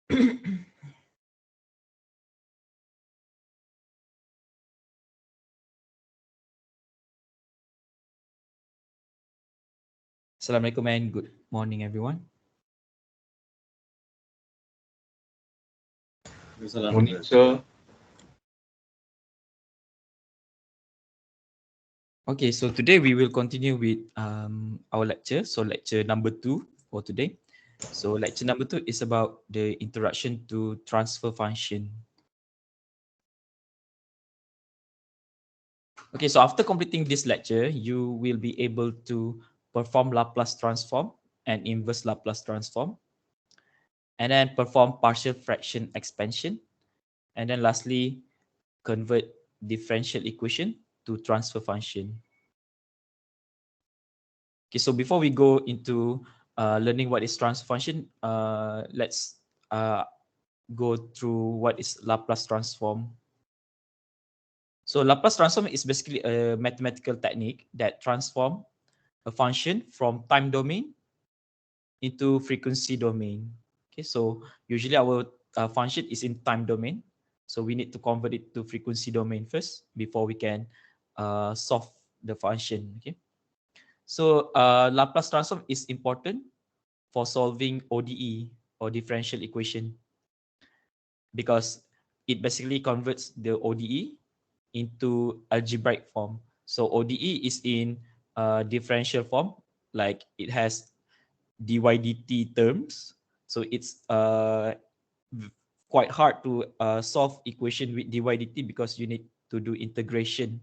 Assalamualaikum and good morning, everyone. Morning, sir. Okay, so today we will continue with our lecture. So lecture number 2 for today. So lecture number 2 is about the introduction to transfer function. Okay, so after completing this lecture, you will be able to perform Laplace transform and inverse Laplace transform, and then perform partial fraction expansion, and then lastly, convert differential equation to transfer function. Okay, so before we go into learning what is transfer function, let's go through what is Laplace transform. So Laplace transform is basically a mathematical technique that transforms a function from time domain into frequency domain. Okay, so usually our function is in time domain, so we need to convert it to frequency domain first before we can solve the function. Okay, so Laplace transform is important for solving ODE or differential equation because it basically converts the ODE into algebraic form. So ODE is in differential form, like it has dy dt terms. So it's quite hard to solve equation with dy dt because you need to do integration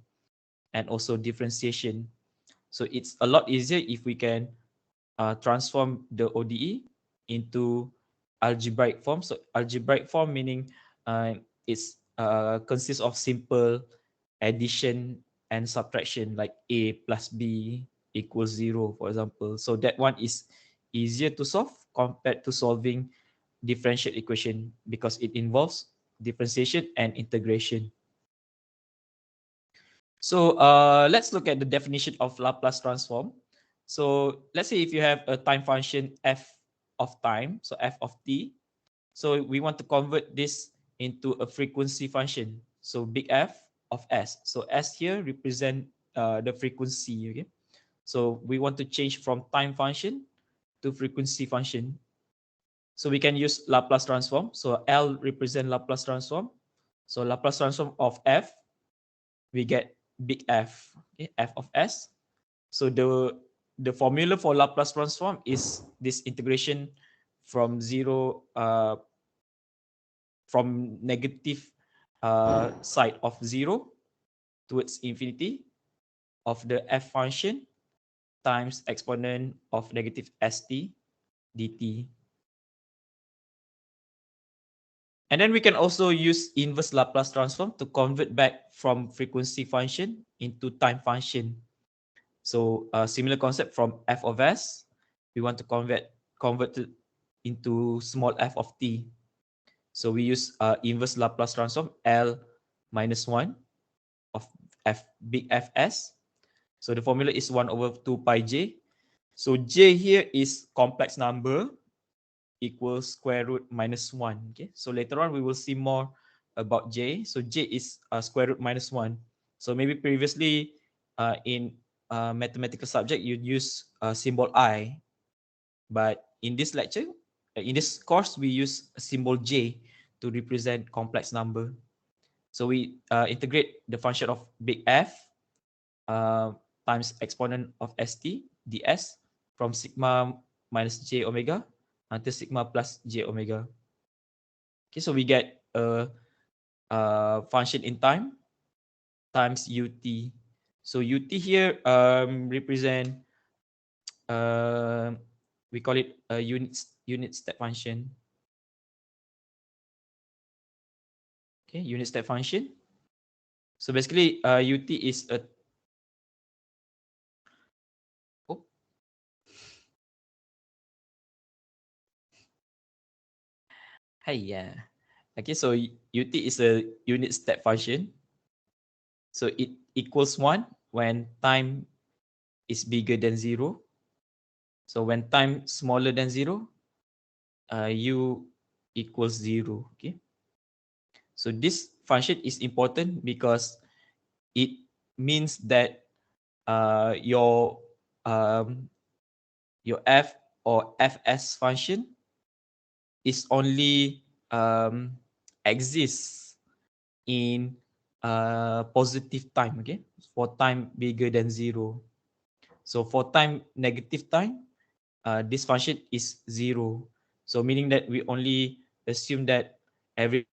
and also differentiation. So it's a lot easier if we can transform the ODE into algebraic form. So algebraic form meaning it's consists of simple addition and subtraction, like a plus b equals 0, for example. So that one is easier to solve compared to solving differential equation because it involves differentiation and integration. So let's look at the definition of Laplace transform. So let's say if you have a time function f of time, so f of t. So we want to convert this into a frequency function. So big F of s. So s here represent the frequency. Okay. So we want to change from time function to frequency function. So we can use Laplace transform. So L represent Laplace transform. So Laplace transform of f, we get big F, okay, f of s. So the formula for Laplace transform is this integration from zero from negative side of 0 towards infinity of the f function times exponent of negative st dt. And then we can also use inverse Laplace transform to convert back from frequency function into time function. So similar concept from f of s, we want to convert it into small f of t. So we use inverse Laplace transform L minus 1 of f big Fs. So the formula is 1 over 2 pi j. So j here is complex number equals square root minus 1. Okay, so later on we will see more about j. So j is square root minus 1. So maybe previously in mathematical subject you use symbol I, but in this lecture, in this course, we use a symbol j to represent complex number. So we integrate the function of big F times exponent of st ds from sigma minus j omega until sigma plus j omega. Okay, so we get a function in time times ut. So ut here represent we call it a unit step function. Okay, unit step function. So basically, ut is a oh, hey yeah. Okay, so ut is a unit step function. So it equals 1 when time is bigger than 0. So when time smaller than 0, u equals 0. Okay. So this function is important because it means that your f or fs function is only exists in positive time. Okay, for time bigger than 0. So for time negative time, this function is 0. So meaning that we only assume that every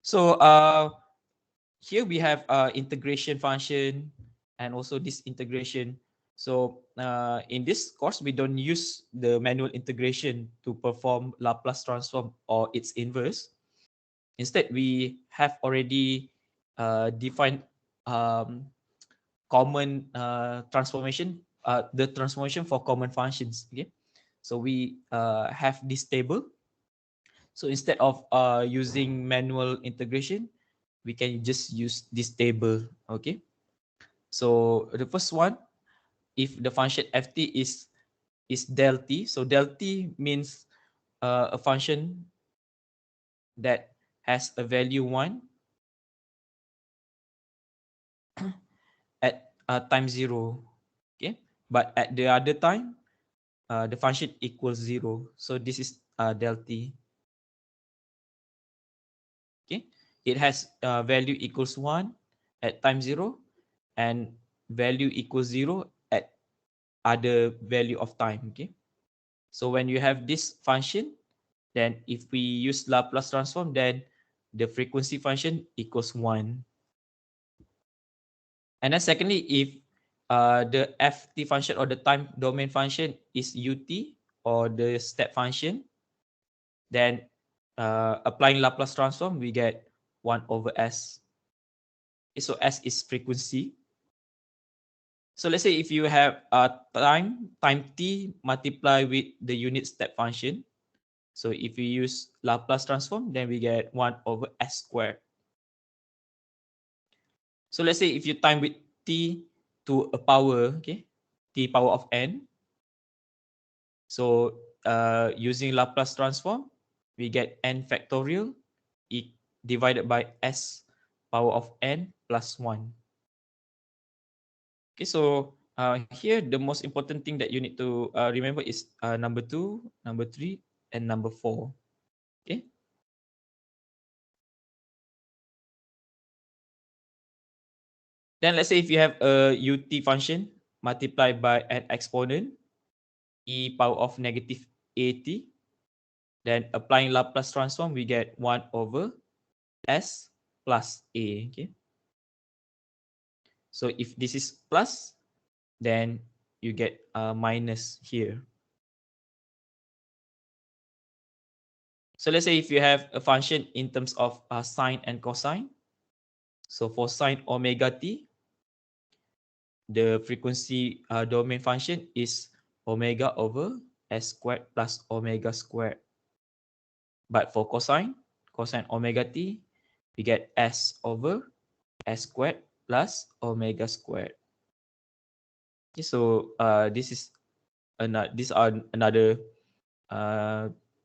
so here we have integration function and also this integration. So in this course, we don't use the manual integration to perform Laplace transform or its inverse. Instead, we have already defined common transformation, the transformation for common functions. Okay, so we have this table. So instead of using manual integration, we can just use this table. Okay, so the first one, if the function ft is del t, so del t means a function that has a value 1 at time 0. Okay, but at the other time the function equals 0, so this is del t. Okay, it has value equals 1 at time 0 and value equals 0 at other value of time. Okay, so when you have this function, then if we use Laplace transform, then the frequency function equals 1. And then secondly, if the ft function or the time domain function is ut or the step function, then applying Laplace transform, we get 1 over s. So s is frequency. So let's say if you have time t multiply with the unit step function. So if we use Laplace transform, then we get 1 over s squared. So let's say if you time with t to a power, okay, t power of n. So using Laplace transform, we get n factorial divided by s power of n plus 1. Okay, so here the most important thing that you need to remember is number 2, number 3, and number 4. Okay. Then let's say if you have a ut function multiplied by an exponent e power of negative at, then applying Laplace transform, we get 1 over s plus a. Okay. So if this is plus, then you get minus here. So let's say if you have a function in terms of sine and cosine. So for sine omega t, the frequency domain function is omega over s squared plus omega squared. But for cosine omega t, we get s over s squared plus omega squared. Okay, so these are another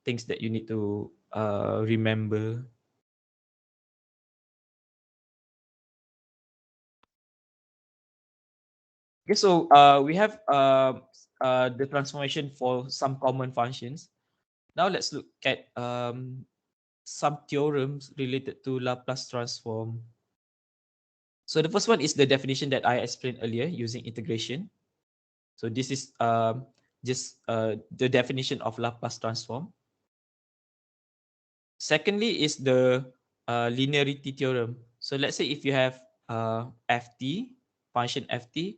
things that you need to remember. Okay, so we have the transformation for some common functions. Now let's look at some theorems related to Laplace transform. So the first one is the definition that I explained earlier using integration. So this is just the definition of Laplace transform. Secondly is the linearity theorem. So let's say if you have ft, function ft,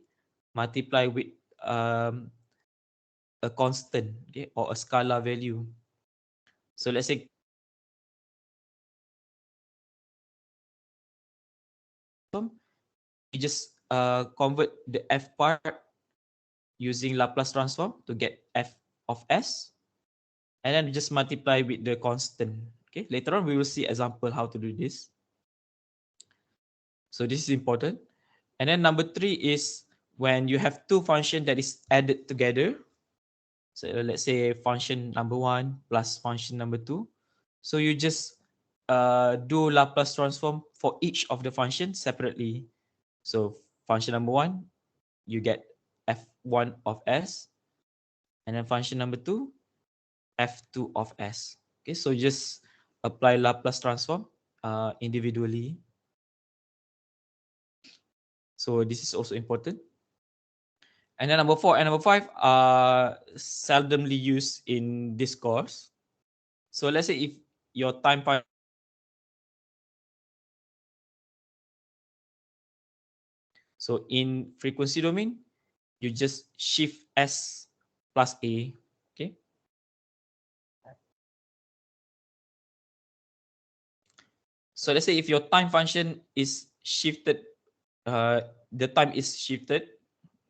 multiply with a constant, okay, or a scalar value. So let's say we just convert the f part using Laplace transform to get f of s, and then we just multiply with the constant. Okay, later on we will see example how to do this. So this is important. And then number 3 is when you have two functions that is added together, so let's say function number 1 plus function number 2, so you just do Laplace transform for each of the functions separately. So function number 1, you get f1 of s, and then function number 2, f2 of s. Okay, so just apply Laplace transform individually. So this is also important. And then number 4 and number 5 are seldomly used in this course. So let's say if your time function, so in frequency domain, you just shift s plus a. Okay. So let's say if your time function is shifted, the time is shifted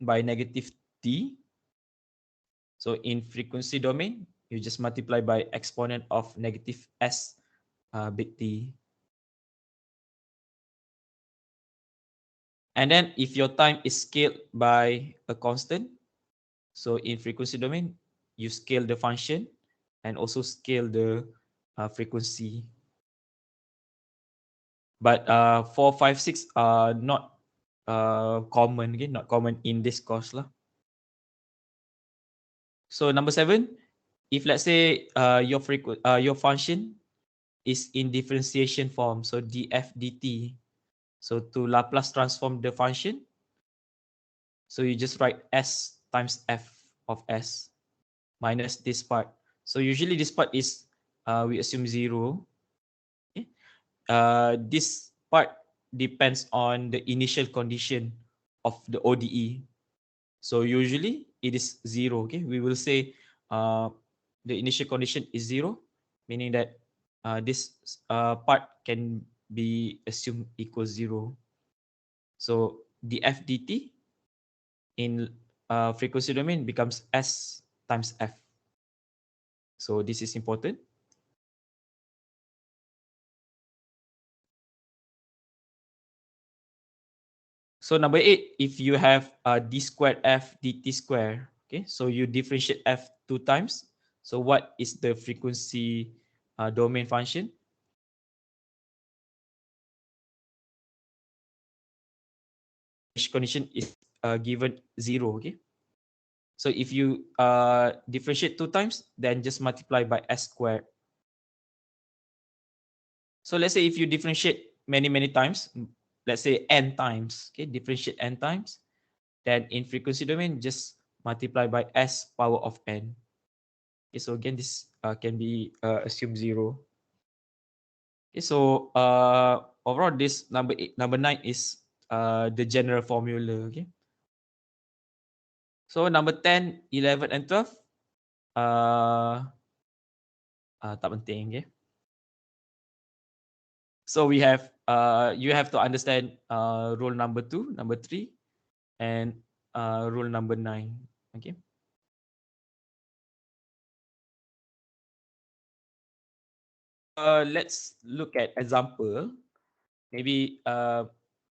by negative t. So in frequency domain, you just multiply by exponent of negative s bit t. And then if your time is scaled by a constant, so in frequency domain, you scale the function and also scale the frequency. But 4, 5, 6 are not common, okay? Not common in this course lah. So number 7, if let's say your function is in differentiation form, so df dt. So to Laplace transform the function, so you just write s times f of s minus this part. So usually this part is we assume 0. Okay? This part depends on the initial condition of the ODE. So usually it is 0. Okay, we will say the initial condition is 0, meaning that this part can be assumed equals 0. So df dt in frequency domain becomes s times f. So this is important. So number 8, if you have d squared f dt square, okay, so you differentiate f 2 times. So what is the frequency domain function? Which condition is given 0, okay? So if you differentiate 2 times, then just multiply by s squared. So let's say if you differentiate many times, let's say n times, okay, differentiate n times, then in frequency domain, just multiply by s power of n. Okay, so again, this can be assumed 0. Okay, so overall, this number 9 is the general formula. Okay. So number 10, 11, and 12, tak penting. Okay. So we have you have to understand rule number 2, number 3, and rule number 9. Okay. Let's look at example. Maybe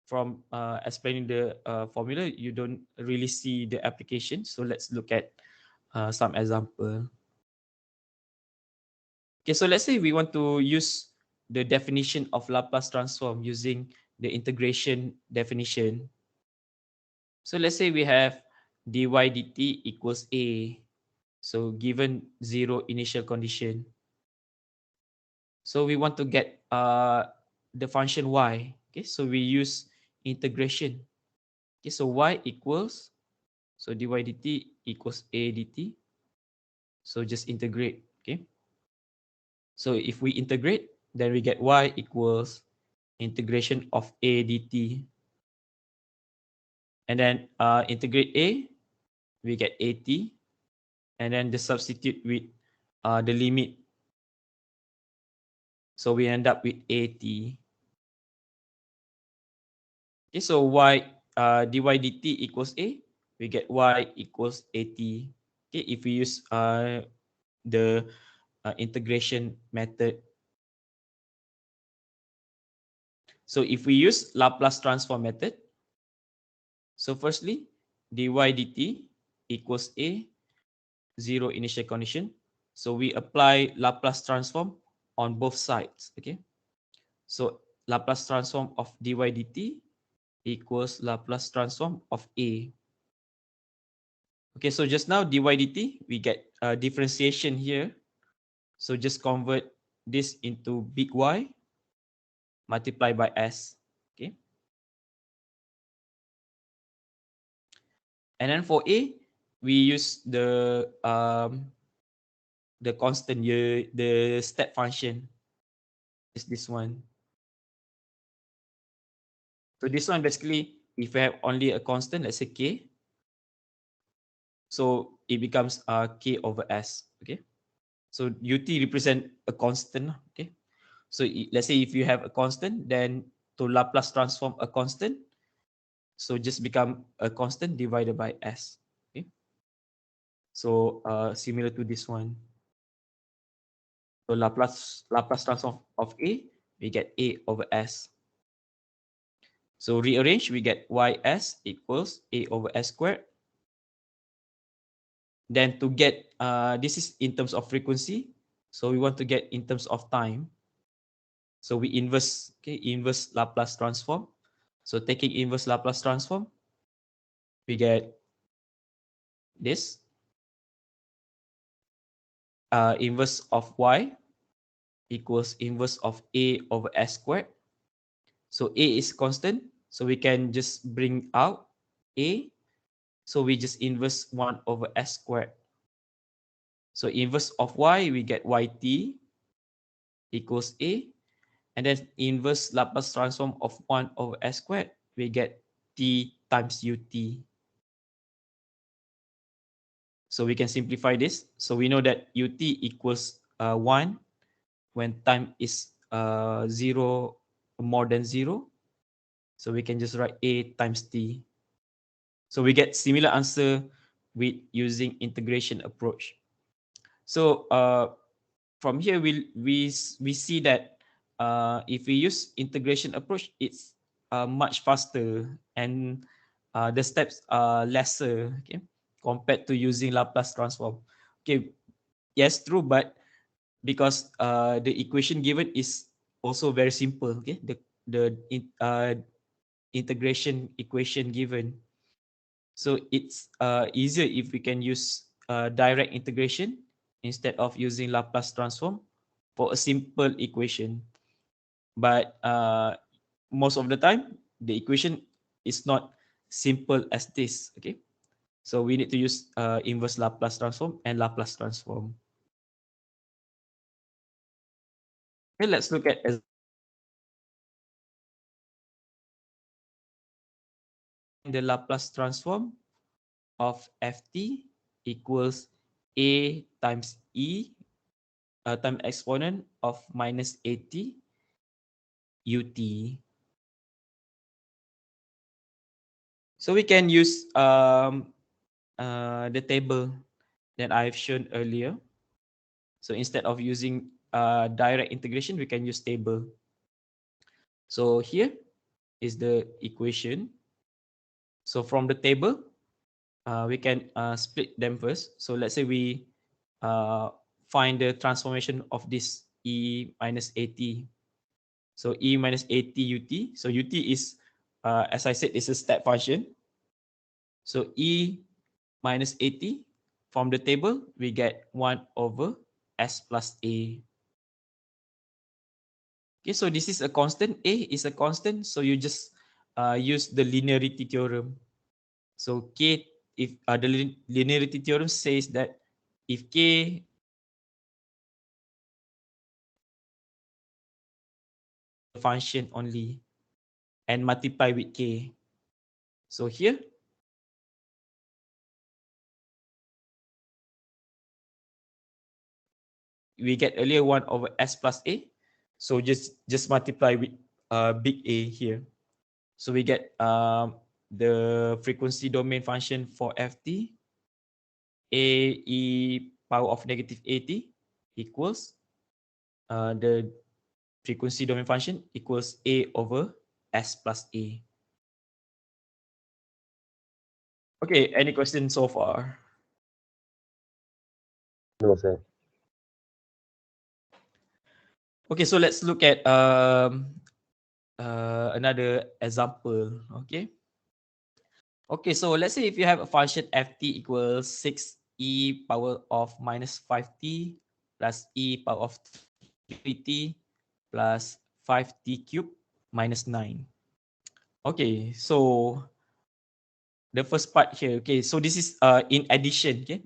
from explaining the formula, you don't really see the application. So let's look at some example. Okay, so let's say we want to use the definition of Laplace transform using the integration definition. So let's say we have dy dt equals a. So given 0 initial condition. So we want to get the function y. Okay, so we use integration. Okay, so y equals, so dy dt equals a dt. So just integrate. Okay. So if we integrate, then we get y equals integration of a dt. And then integrate a, we get at. And then the substitute with the limit. So we end up with at. Okay, so y dy dt equals a, we get y equals at. Okay, if we use the integration method. So if we use Laplace transform method, so firstly, dy dt equals a, 0 initial condition. So we apply Laplace transform on both sides. Okay. So Laplace transform of dy dt equals Laplace transform of a. Okay, so just now dy dt, we get differentiation here. So just convert this into big Y multiplied by S. Okay. And then for A, we use the constant here, the step function is this one. So this one basically, if we have only a constant, let's say K, so it becomes K over S. Okay. So ut represent a constant. Okay. So let's say if you have a constant, then to Laplace transform a constant, so just become a constant divided by S. Okay. So similar to this one. So Laplace transform of A, we get A over S. So rearrange, we get ys equals A over S squared. Then to get, this is in terms of frequency. So we want to get in terms of time. So we inverse, okay, inverse Laplace transform. So taking inverse Laplace transform, we get this. Inverse of y equals inverse of A over S squared. So A is constant. So we can just bring out A. So we just inverse 1 over S squared. So inverse of y, we get yt equals A. And then inverse Laplace transform of 1 over S squared, we get t times ut. So we can simplify this. So we know that ut equals 1 when time is 0 more than 0. So we can just write A times t. So we get similar answer with using integration approach. So from here we see that if we use integration approach, it's much faster and the steps are lesser, okay, compared to using Laplace transform. Okay, yes, true, but because the equation given is also very simple, okay, the integration equation given. So it's easier if we can use direct integration instead of using Laplace transform for a simple equation. But most of the time, the equation is not simple as this. Okay, so we need to use inverse Laplace transform and Laplace transform. Okay, let's look at the Laplace transform of ft equals a times e times exponent of minus at ut. So we can use the table that I've shown earlier. So instead of using direct integration, we can use table. So here is the equation. So from the table, we can split them first. So let's say we find the transformation of this e minus at. So e minus at ut. So ut is, as I said, is a step function. So e minus at, from the table, we get 1 over s plus a. Okay, so this is a constant. A is a constant, so you just use the linearity theorem. So k, if the linearity theorem says that if k function only and multiply with k. So here we get earlier 1 over s plus a. So just multiply with big A here. So we get the frequency domain function for ft, a e power of negative at equals the frequency domain function equals a over s plus a. Okay, any questions so far? No, sir. Okay, so let's look at another example. Okay, so let's say if you have a function ft equals 6e power of minus 5t plus e power of 3t plus 5t cubed minus 9. Okay, so the first part here, okay, so this is in addition, okay,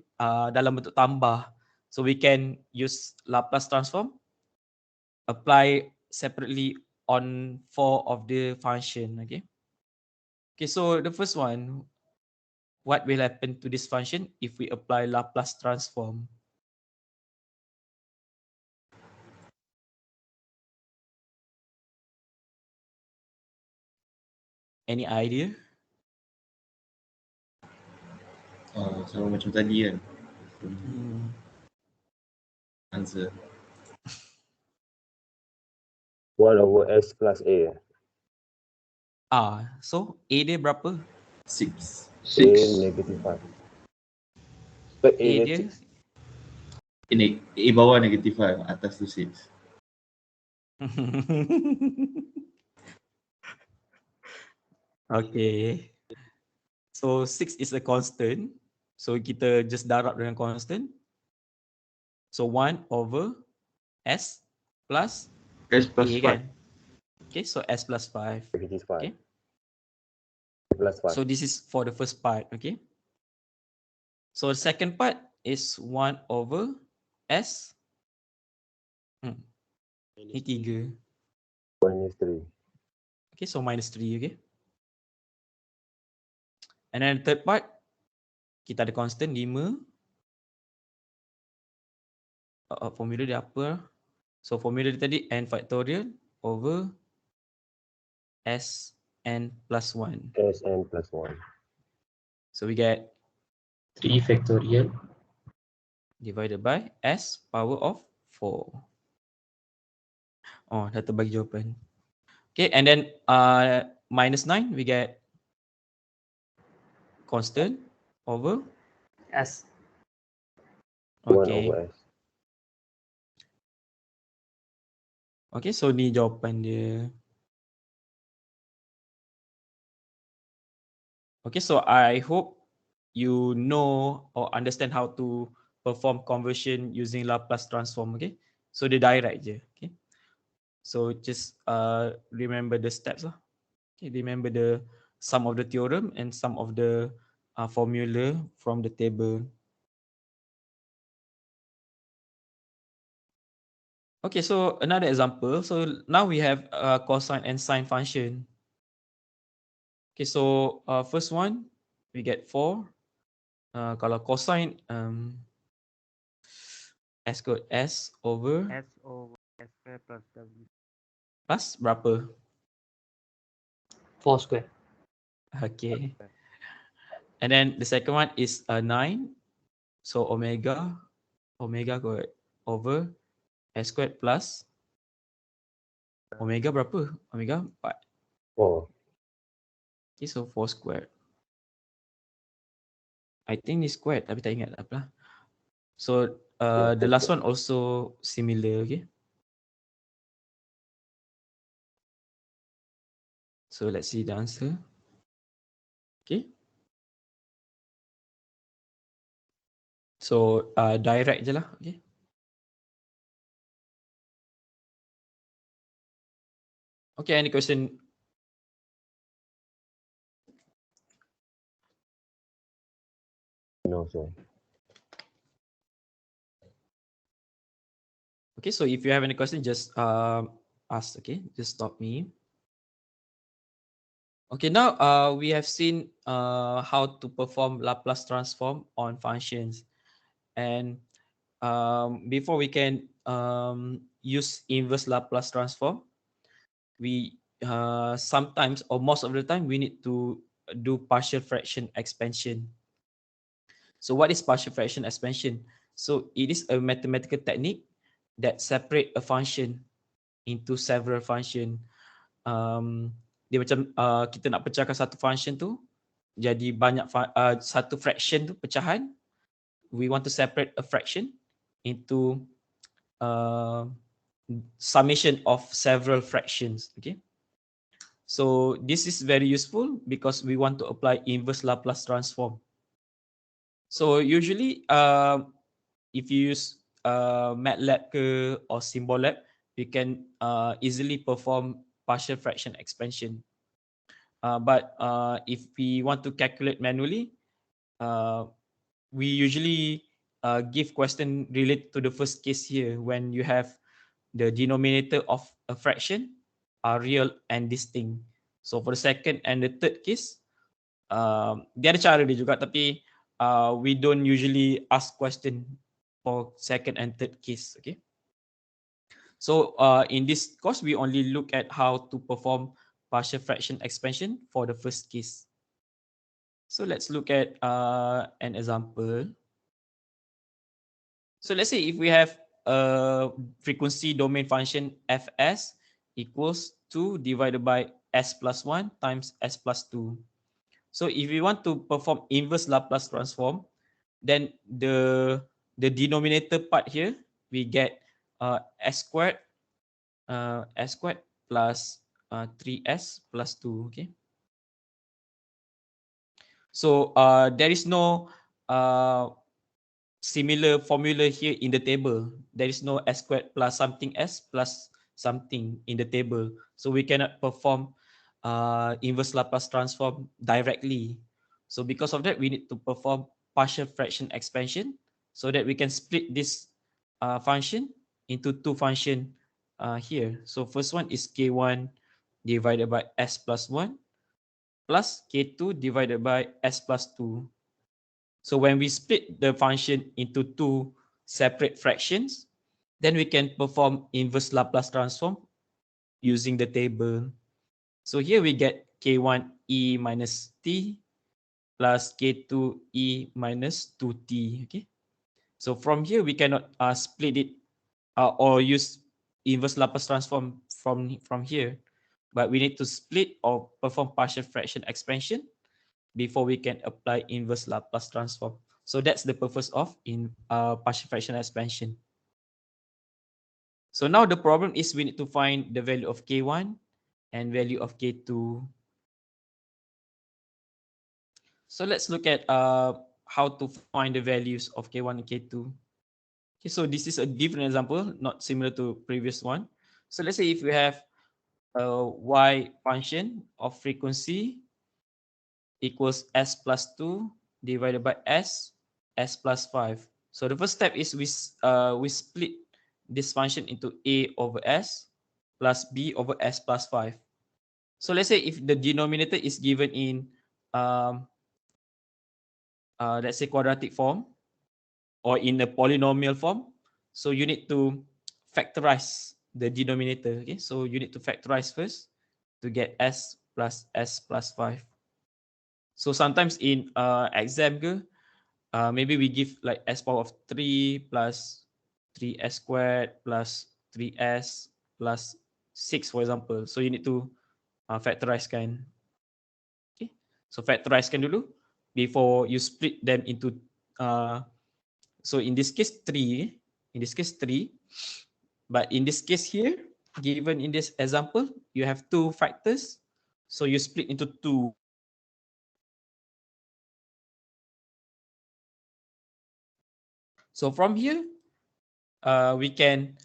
dalam bentuk tambah. So we can use Laplace transform, apply separately on 4 of the function, okay. Okay, so the first one, what will happen to this function if we apply Laplace transform? Any idea? Sama macam tadi kan. Answer. 1 over S plus A. So A dia berapa? 6. A negative 5. But A A dia dia 6. Ini A bawah negatif 5, atas tu 6. Okay. So 6 is a constant. So kita just darab dengan constant. So 1 over S plus S plus A 5. kan? Okay, so S plus 5. Which is 5. Okay. Plus 5. So this is for the first part, okay? So the second part is 1 over S. Ni 3. Minus 3. Okay, so minus 3, okay? And then the third part, kita ada constant 5. Formula dia apa? So formula dia tadi n factorial over Sn plus 1. Sn plus 1. So we get 3 factorial divided by S power of 4. Oh, dah terbagi jawapan. Okay, and then minus 9, we get constant over. S. 1 Okay. over S. Okay, so ni jawapan dia. Okay, so I hope you know or understand how to perform conversion using Laplace transform, okay? So dia direct je, okay? So just remember the steps lah. Okay, remember the sum of the theorem and some of the formula from the table. Okay, so another example. So now we have cosine and sine function. Okay, so first one, we get 4. Kalau cosine, S kot S over S over S square plus W. plus berapa? 4 square. Okay. And then the second one is 9. So omega kot over S squared plus omega berapa? Omega 4. 4. Okay, so 4 squared. I think ni squared tapi tak ingat apa lah. So the last one also similar, okay? So let's see the answer. Okay. So direct je lah, okay? Okay, any question? No, sir. Okay, so if you have any question, just ask, okay? Just stop me. Okay, now we have seen how to perform Laplace transform on functions. And before we can use inverse Laplace transform, we sometimes or most of the time we need to do partial fraction expansion. So what is partial fraction expansion? So it is a mathematical technique that separate a function into several function. Dia macam kita nak pecahkan satu function tu jadi banyak satu fraction tu pecahan. We want to separate a fraction into summation of several fractions. Okay. So this is very useful because we want to apply inverse Laplace transform. So usually, if you use MATLAB or Symbolab, you can easily perform partial fraction expansion. But if we want to calculate manually, we usually give question related to the first case here when you have the denominator of a fraction are real and distinct. So for the second and the third case, dia ada cara dia juga, tapi we don't usually ask question for second and third case. Okay. So in this course, we only look at how to perform partial fraction expansion for the first case. So let's look at an example. So let's say if we have a frequency domain function fs equals 2 divided by s plus 1 times s plus 2. So if we want to perform inverse Laplace transform, then the denominator part here, we get s squared plus 3s plus 2. Okay. So there is no similar formula here in the table. There is no s squared plus something s plus something in the table. So we cannot perform inverse Laplace transform directly. So because of that, we need to perform partial fraction expansion so that we can split this function into two functions here. So first one is k1 divided by s plus 1 plus k2 divided by s plus 2. So when we split the function into two separate fractions, then we can perform inverse Laplace transform using the table. So here we get k1e minus t plus k2e minus 2t. Okay. So from here, we cannot split it or use inverse Laplace transform from here. But we need to split or perform partial fraction expansion before we can apply inverse Laplace transform. So that's the purpose of partial fraction expansion. So now the problem is we need to find the value of k1 and value of k2. So let's look at how to find the values of k1 and k2. Okay, so this is a different example, not similar to previous one. So let's say if we have a y function of frequency equals s plus 2 divided by s plus 5. So the first step is we split this function into a over s plus b over s plus 5. So let's say if the denominator is given in let's say quadratic form or in a polynomial form, so you need to factorize the denominator. Okay, so you need to factorize first to get s plus 5. So sometimes in exam maybe we give like s power of 3 plus 3s squared plus 3s plus 6, for example. So you need to factorize kan. Okay, so factorize kan dulu before you split them into so in this case 3, but in this case here, given in this example, you have two factors, so you split into 2. So from here, we can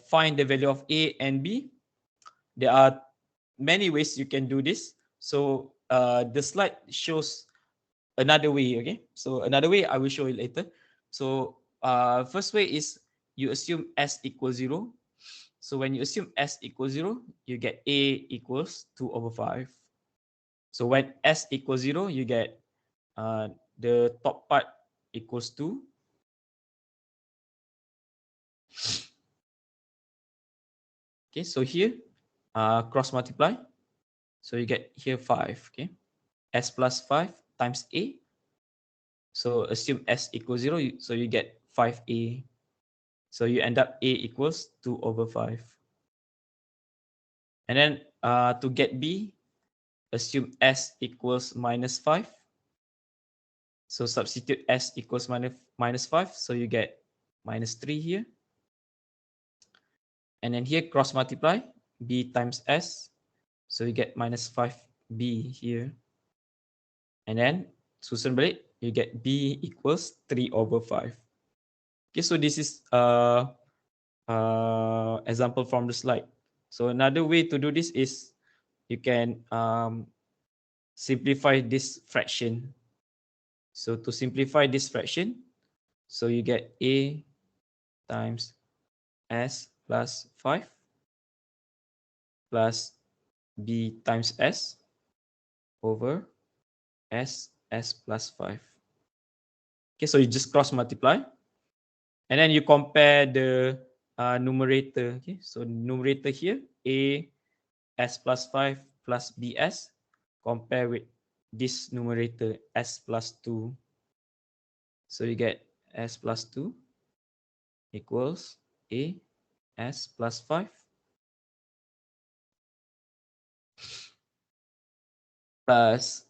find the value of a and b. There are many ways you can do this. So the slide shows another way. Okay, so another way I will show you later. So first way is you assume s equals 0. So when you assume s equals 0, you get a equals 2 over 5. So when s equals 0, you get the top part equals 2. Okay, so here cross multiply. So you get here 5. Okay, s plus 5 times a. So assume s equals 0, so you get 5a. So you end up a equals 2 over 5. And then to get b, assume s equals -5. So substitute s equals -5. So you get -3 here. And then here cross multiply b times s. So you get -5b here. And then susun balik, you get b equals 3/5. Okay, so this is example from the slide. So another way to do this is you can simplify this fraction. So to simplify this fraction, so you get a times s plus 5 plus b times s over s plus 5. Okay, so you just cross multiply. And then you compare the numerator. Okay, so numerator here, a s plus 5 plus bs, compare with this numerator, s plus 2. So you get s plus 2 equals a s plus 5 plus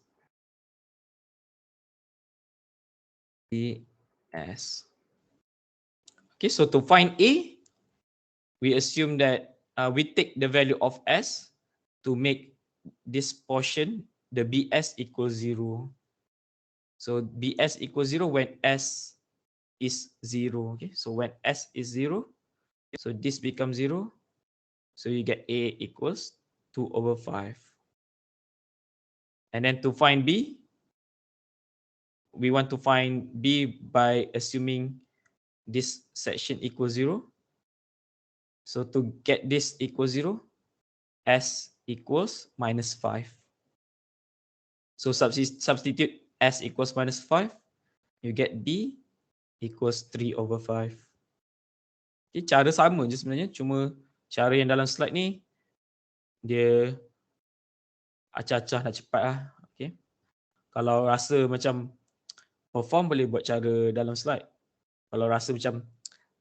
bs. Okay, so to find a, we assume that we take the value of s to make this portion, the bs equals 0. So bs equals 0 when s is 0. Okay, so when s is 0, so this becomes 0. So you get a equals 2/5. And then to find b, we want to find b by assuming this section equals 0. So to get this equals 0, s equals -5. So substitute s equals -5, you get b equals 3/5. Okay, cara sama je sebenarnya, cuma cara yang dalam slide ni dia acah-acah nak cepat lah. Okay. Kalau rasa macam perform boleh buat cara dalam slide. Kalau rasa macam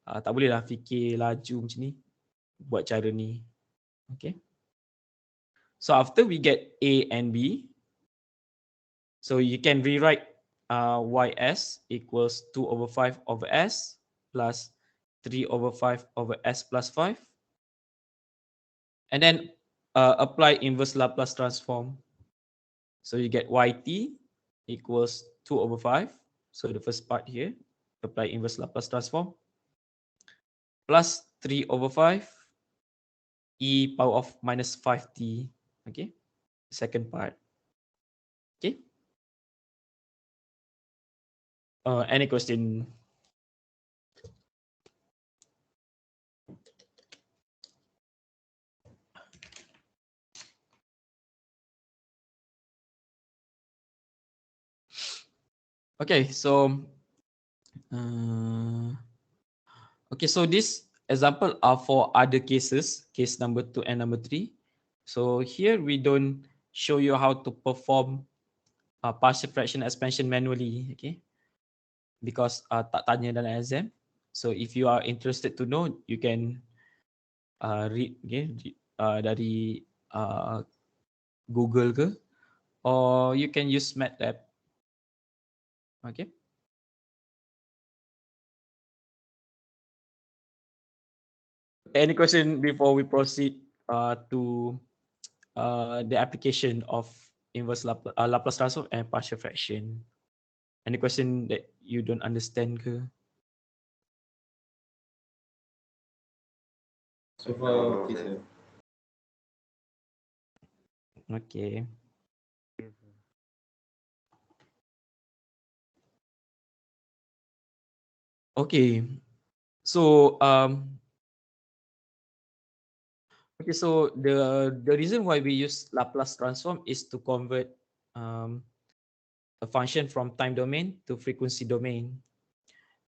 tak boleh lah fikir laju macam ni, buat cara ni. Okay. So after we get A and B, so you can rewrite ys equals 2/5 over s plus 3/5 over s plus 5. And then apply inverse Laplace transform. So you get yt equals 2/5. So the first part here, apply inverse Laplace transform, plus 3/5 e power of -5t. Okay, second part. Okay. Any question? Okay, so this example are for other cases, case number 2 and number 3. So here we don't show you how to perform partial fraction expansion manually, okay? Because tak tanya dalam exam. So if you are interested to know, you can read, okay, dari Google ke, or you can use MATLAB. Okay. Any question before we proceed to the application of inverse Laplace transform and partial fraction? Any question that you don't understand ke? So far, okay, sir. Okay. Yes, sir. Okay. So so the reason why we use Laplace transform is to convert a function from time domain to frequency domain.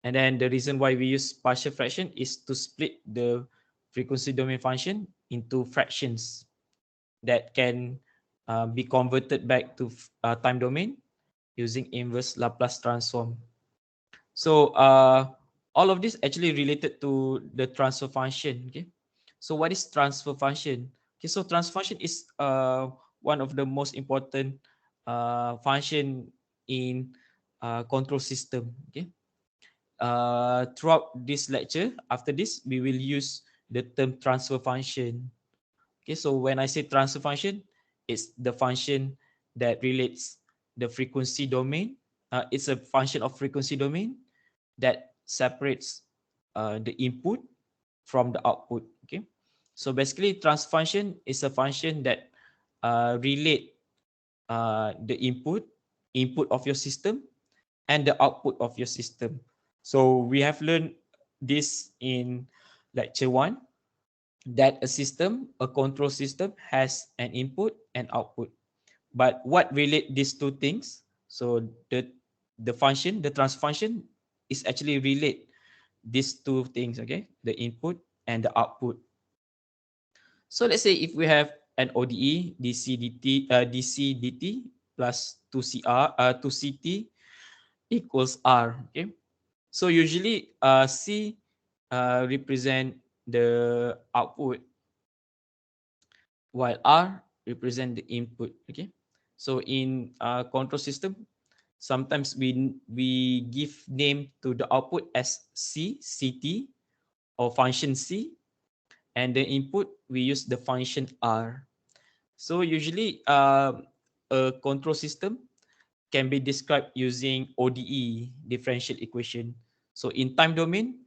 And then the reason why we use partial fraction is to split the frequency domain function into fractions that can be converted back to time domain using inverse Laplace transform. So all of this actually related to the transfer function. Okay, so what is transfer function? Okay, so transfer function is one of the most important function in control system. Okay. Throughout this lecture, after this, we will use the term transfer function. Okay, so when I say transfer function, it's the function that relates the frequency domain. It's a function of frequency domain that separates the input from the output. Okay, so basically, transfer function is a function that relate the input of your system and the output of your system. So we have learned this in lecture 1, that a control system has an input and output. But what relate these two things? So the function, the transfer function is actually relate these two things, okay? The input and the output. So let's say if we have an ODE, DC dt plus 2CT equals R, okay? So usually C represent the output while R represent the input. Okay, so in control system, sometimes we give name to the output as CT or function C, and the input we use the function R. So usually a control system can be described using ODE, differential equation. So in time domain,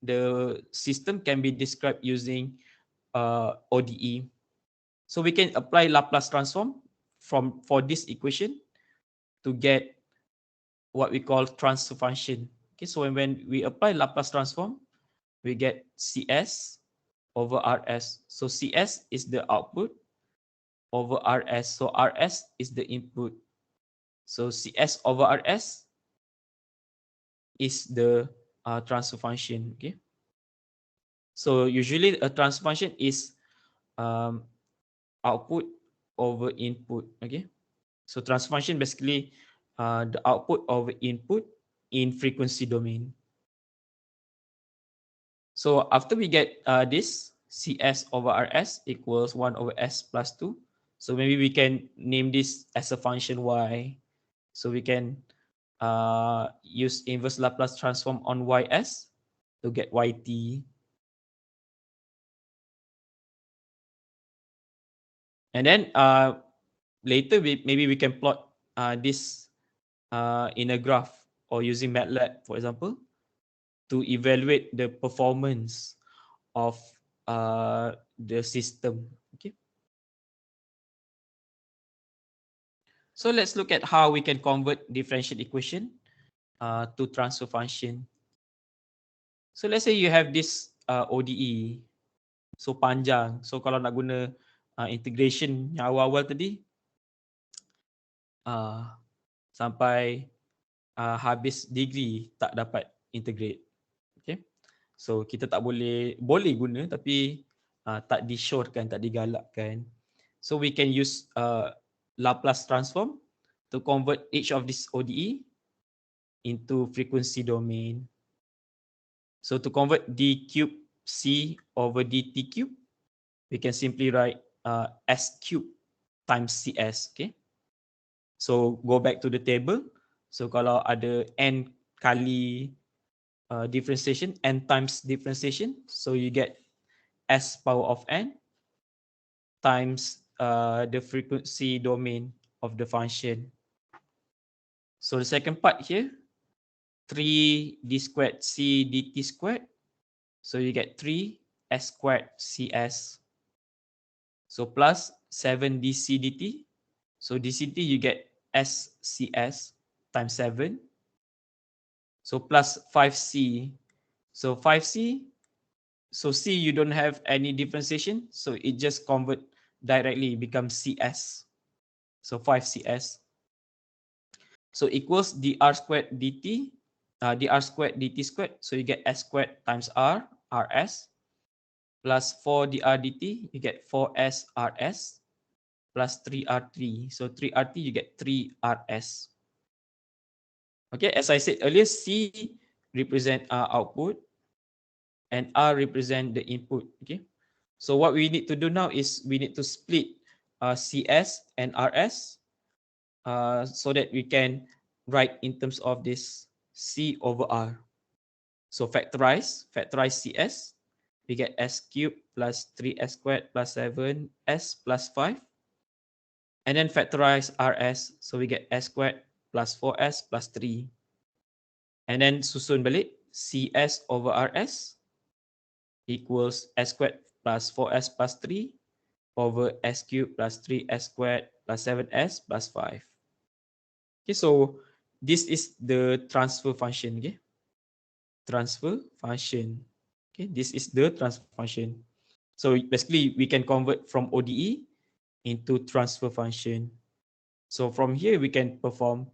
the system can be described using ODE. So we can apply Laplace transform for this equation to get what we call transfer function. Okay, so when we apply Laplace transform, we get CS over RS. So CS is the output over RS. So RS is the input. So CS over RS is the transfer function. Okay. So usually a transfer function is output over input. Okay. So transfer function basically the output over input in frequency domain. So after we get this, CS over RS equals 1 over S plus 2. So maybe we can name this as a function Y. So we can use inverse Laplace transform on YS to get YT. And then later maybe we can plot this in a graph or using MATLAB, for example, to evaluate the performance of the system. Okay. So let's look at how we can convert differential equation to transfer function. So let's say you have this ODE, so panjang. So kalau nak guna integration yang awal-awal tadi, sampai habis degree tak dapat integrate. Okay. So kita tak boleh guna tapi tak disyorkan, tak digalakkan. So we can use Laplace transform to convert each of this ODE into frequency domain. So to convert d cube C over dt cube, we can simply write S cube times CS. Okay. So go back to the table. So kalau ada n kali differentiation, n times differentiation, so you get S power of n times the frequency domain of the function. So the second part here, 3d squared C dt squared. So you get 3s squared CS. So plus 7dc dt. So dc dt you get SCS times 7. So plus 5c. So 5c. So c you don't have any differentiation. So it just convert directly, becomes CS. So 5CS. So equals dr squared dt. Dr squared dt squared. So you get S squared times R, RS. Plus 4 dr dt, you get 4s rs. Plus 3r3. So 3r3, you get 3rs. Okay, as I said earlier, C represent output and R represent the input. Okay, so what we need to do now is we need to split CS and RS, so that we can write in terms of this C over R. So factorize CS, we get S cubed plus 3S squared plus 7S plus 5. And then factorize RS, so we get S squared plus 4S plus 3. And then susun balik, CS over RS equals S squared plus 4S plus 3 over S cubed plus 3S squared plus 7S plus 5. Okay, so this is the transfer function, okay? Transfer function. Okay, this is the transfer function. So basically, we can convert from ODE into transfer function. So from here, we can perform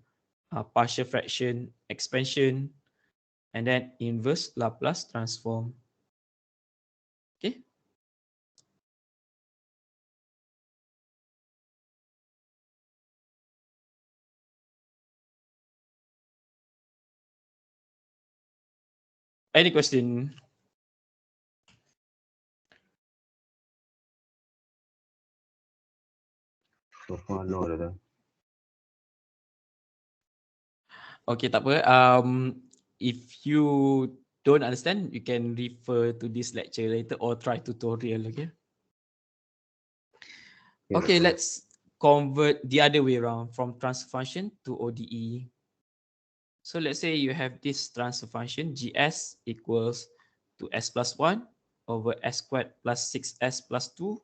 partial fraction expansion and then inverse Laplace transform. Okay. Any question? So far, no, Dada. Okay, tak apa. If you don't understand, you can refer to this lecture later or try tutorial, okay? Okay, let's convert the other way around from transfer function to ODE. So let's say you have this transfer function GS equals to S plus 1 over S squared plus 6S plus 2.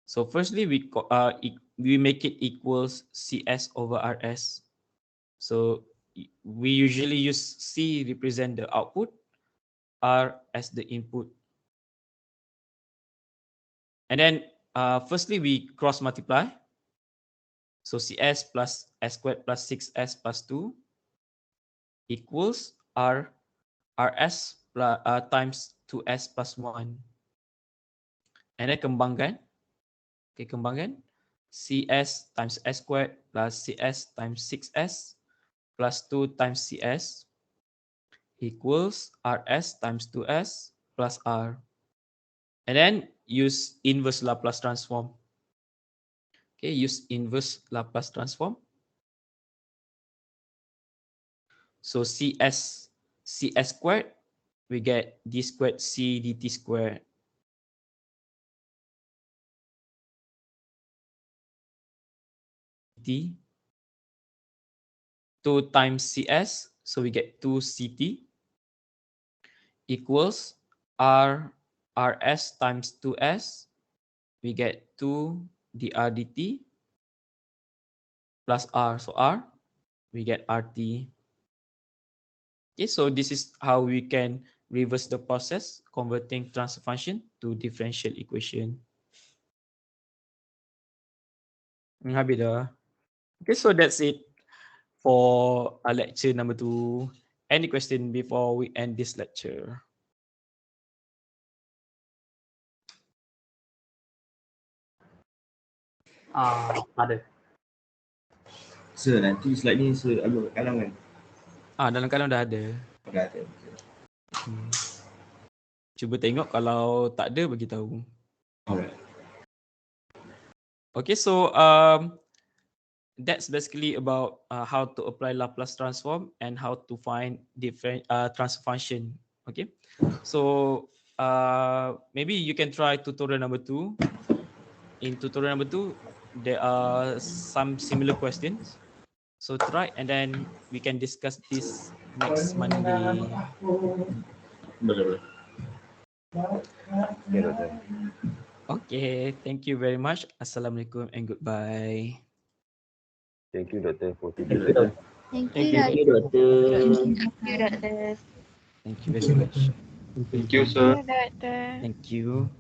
So firstly, we make it equals CS over RS. So we usually use C represent the output, R as the input. And then firstly, we cross multiply. So CS plus S squared plus 6S plus 2 equals RS plus, times 2S plus 1. And then kembangkan. Okay, kembangkan. CS times S squared plus CS times 6S plus 2 times CS equals RS times 2S plus R. And then use inverse Laplace transform. Okay, use inverse Laplace transform. So CS squared, we get d squared C dt squared. T 2 times CS, so we get 2 CT equals RS times 2S, we get 2 dr dt plus R, so R, we get RT. Okay, so this is how we can reverse the process converting transfer function to differential equation. Habis dah. Okay, so that's it for lecture number 2. Any question before we end this lecture? Ada. Sir, nanti slide ni sir upload kat kalang kan? Dalam kalam dah ada. Dah ada. Cuba tengok, kalau tak ada bagi tahu. Alright. Okay, so that's basically about how to apply Laplace transform and how to find different transfer function. Okay, so maybe you can try tutorial number 2. In tutorial number 2, there are some similar questions. So try, and then we can discuss this next Monday. Boleh. Okay, Dada. Okay, thank you very much. Assalamualaikum and goodbye. Thank you, Doctor, for Thank teaching. you, Doctor. Thank Thank you, you, Doctor. Thank you, Doctor. Thank you very much. Thank you, sir. Doctor. Thank you.